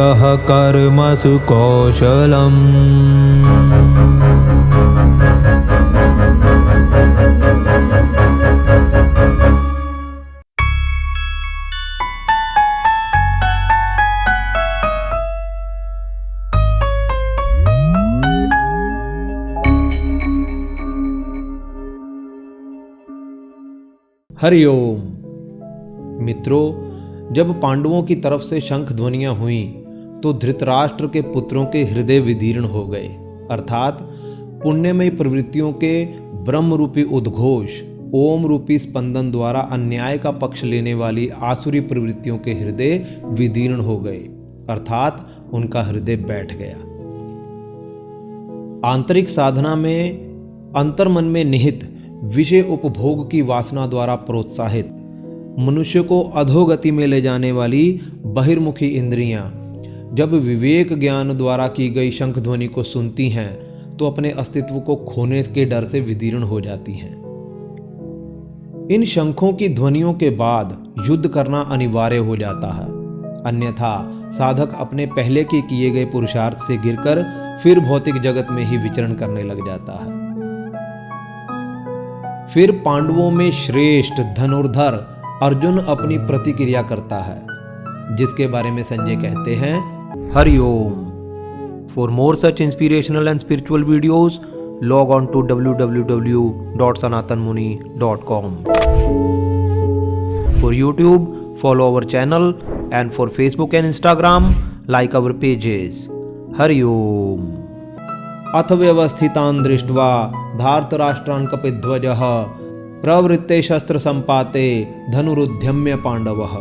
यः कर्मसु कौशलम्। हरिओम। मित्रों, जब पांडवों की तरफ से शंख ध्वनियां हुईं तो धृतराष्ट्र के पुत्रों के हृदय विदीर्ण हो गए, अर्थात पुण्यमयी प्रवृत्तियों के ब्रह्म रूपी उद्घोष ओम रूपी स्पंदन द्वारा अन्याय का पक्ष लेने वाली आसुरी प्रवृत्तियों के हृदय विदीर्ण हो गए, अर्थात उनका हृदय बैठ गया। आंतरिक साधना में अंतर्मन में निहित विषय उपभोग की वासना द्वारा प्रोत्साहित मनुष्य को अधोगति में ले जाने वाली बहिर्मुखी इंद्रियां जब विवेक ज्ञान द्वारा की गई शंख ध्वनि को सुनती हैं तो अपने अस्तित्व को खोने के डर से विदीर्ण हो जाती हैं। इन शंखों की ध्वनियों के बाद युद्ध करना अनिवार्य हो जाता है, अन्यथा साधक अपने पहले के किए गए पुरुषार्थ से गिरकर फिर भौतिक जगत में ही विचरण करने लग जाता है। फिर पांडवों में श्रेष्ठ धनुर्धर अर्जुन अपनी प्रतिक्रिया करता है, जिसके बारे में संजय कहते हैं, Hariom. For more such inspirational and spiritual videos log on to www.sanatanmuni.com। For YouTube follow our channel and for Facebook and Instagram like our pages. Hariom. अथ व्यवस्थितान् दृष्ट्वा धार्तराष्ट्रान् कपिध्वजः प्रवृत्ते शस्त्र संपाते धनुरुद्यम्य पांडवः।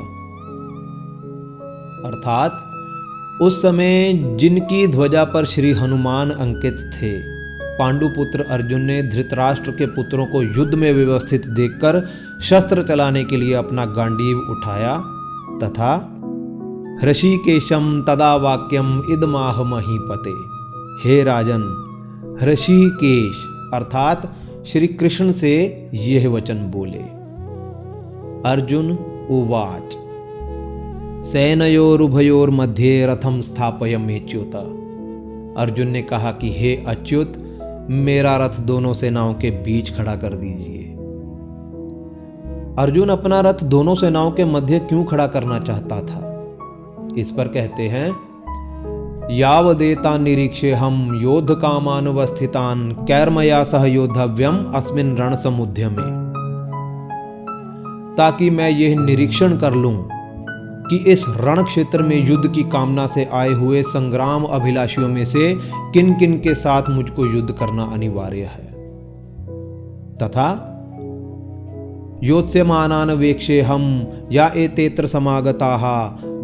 अर्थात उस समय जिनकी ध्वजा पर श्री हनुमान अंकित थे, पांडुपुत्र अर्जुन ने धृतराष्ट्र के पुत्रों को युद्ध में व्यवस्थित देखकर शस्त्र चलाने के लिए अपना गांडीव उठाया तथा ऋषिकेशम तदा वाक्यम इदमाह महीपते। हे राजन, ऋषिकेश अर्थात श्री कृष्ण से यह वचन बोले। अर्जुन उवाच सेनयोरुभयोर मध्ये रथम स्थापयमेच्युत। अर्जुन ने कहा कि हे अच्युत, मेरा रथ दोनों सेनाओं के बीच खड़ा कर दीजिए। अर्जुन अपना रथ दोनों सेनाओं के मध्य क्यों खड़ा करना चाहता था? इस पर कहते हैं, यावदेतान् निरीक्षे हम योद्ध कामानुवस्थितान् कैर्मया सह योद्धव्यम अस्मिन् रण समुद्य में। ताकि मैं यह निरीक्षण कर लूं कि इस रण क्षेत्र में युद्ध की कामना से आए हुए संग्राम अभिलाषियों में से किन किन के साथ मुझको युद्ध करना अनिवार्य है, तथा योत्स्यमानान् वेक्षे हम या एतेत्र समागताः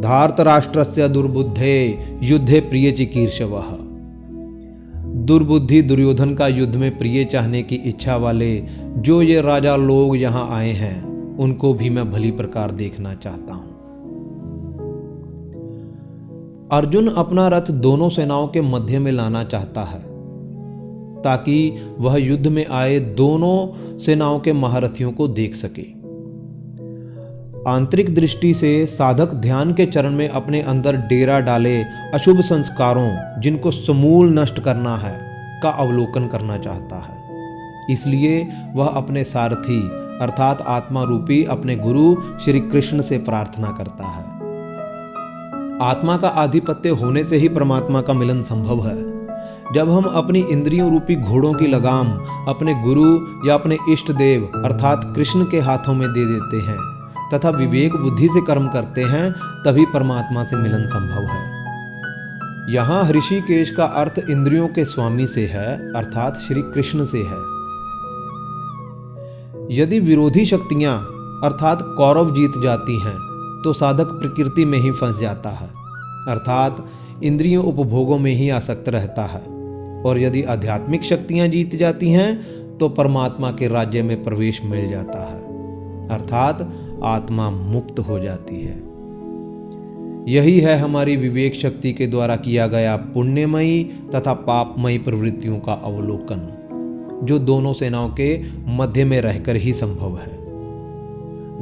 धार्तराष्ट्रस्य दुर्बुद्धे युद्धे प्रिय चिकीर्षवः। दुर्बुद्धि दुर्योधन का युद्ध में प्रिय चाहने की इच्छा वाले जो ये राजा लोग यहाँ आए हैं, उनको भी मैं भली प्रकार देखना चाहता हूं। अर्जुन अपना रथ दोनों सेनाओं के मध्य में लाना चाहता है ताकि वह युद्ध में आए दोनों सेनाओं के महारथियों को देख सके। आंतरिक दृष्टि से साधक ध्यान के चरण में अपने अंदर डेरा डाले अशुभ संस्कारों, जिनको समूल नष्ट करना है, का अवलोकन करना चाहता है। इसलिए वह अपने सारथी अर्थात आत्मा रूपी अपने गुरु श्री कृष्ण से प्रार्थना करता है। आत्मा का आधिपत्य होने से ही परमात्मा का मिलन संभव है। जब हम अपनी इंद्रियों रूपी घोड़ों की लगाम अपने गुरु या अपने इष्ट देव अर्थात कृष्ण के हाथों में दे देते हैं तथा विवेक बुद्धि से कर्म करते हैं, तभी परमात्मा से मिलन संभव है। यहाँ ऋषिकेश का अर्थ इंद्रियों के स्वामी से है, अर्थात श्री कृष्ण से है। यदि विरोधी शक्तियां अर्थात कौरव जीत जाती हैं तो साधक प्रकृति में ही फंस जाता है, अर्थात इंद्रियों उपभोगों में ही आसक्त रहता है। और यदि आध्यात्मिक शक्तियां जीत जाती हैं तो परमात्मा के राज्य में प्रवेश मिल जाता है, अर्थात आत्मा मुक्त हो जाती है। यही है हमारी विवेक शक्ति के द्वारा किया गया पुण्यमयी तथा पापमयी प्रवृत्तियों का अवलोकन, जो दोनों सेनाओं के मध्य में रहकर ही संभव है।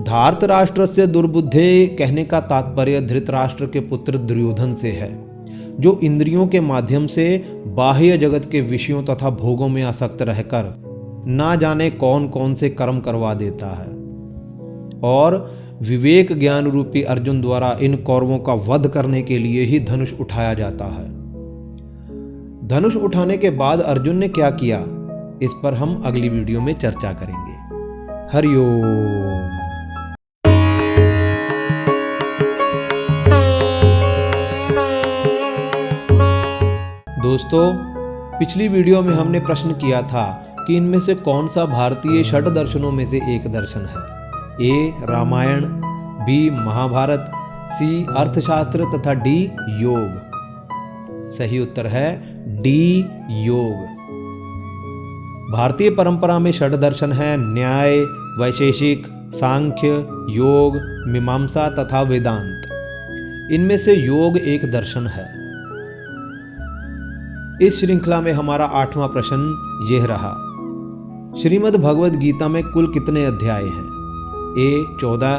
धार्तराष्ट्र से दुर्बुद्धे कहने का तात्पर्य धृतराष्ट्र के पुत्र दुर्योधन से है, जो इंद्रियों के माध्यम से बाह्य जगत के विषयों तथा भोगों में आसक्त रहकर ना जाने कौन कौन से कर्म करवा देता है, और विवेक ज्ञान रूपी अर्जुन द्वारा इन कौरवों का वध करने के लिए ही धनुष उठाया जाता है। धनुष उठाने के बाद अर्जुन ने क्या किया, इस पर हम अगली वीडियो में चर्चा करेंगे। हरिओम। दोस्तों, पिछली वीडियो में हमने प्रश्न किया था कि इनमें से कौन सा भारतीय षट दर्शनों में से एक दर्शन है। ए रामायण, बी महाभारत, सी अर्थशास्त्र तथा डी योग। सही उत्तर है डी योग। भारतीय परंपरा में षट दर्शन है न्याय, वैशेषिक, सांख्य, योग, मीमांसा तथा वेदांत। इनमें से योग एक दर्शन है। इस श्रृंखला में हमारा 8वां प्रश्न यह रहा, श्रीमद् भगवद गीता में कुल कितने अध्याय हैं? ए 14,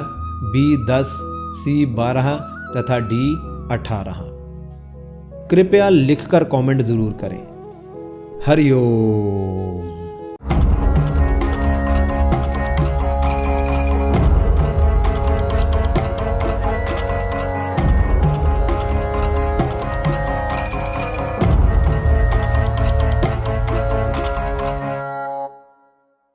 बी 10, सी 12 तथा डी 18। कृपया लिखकर कमेंट जरूर करें। हरिओम।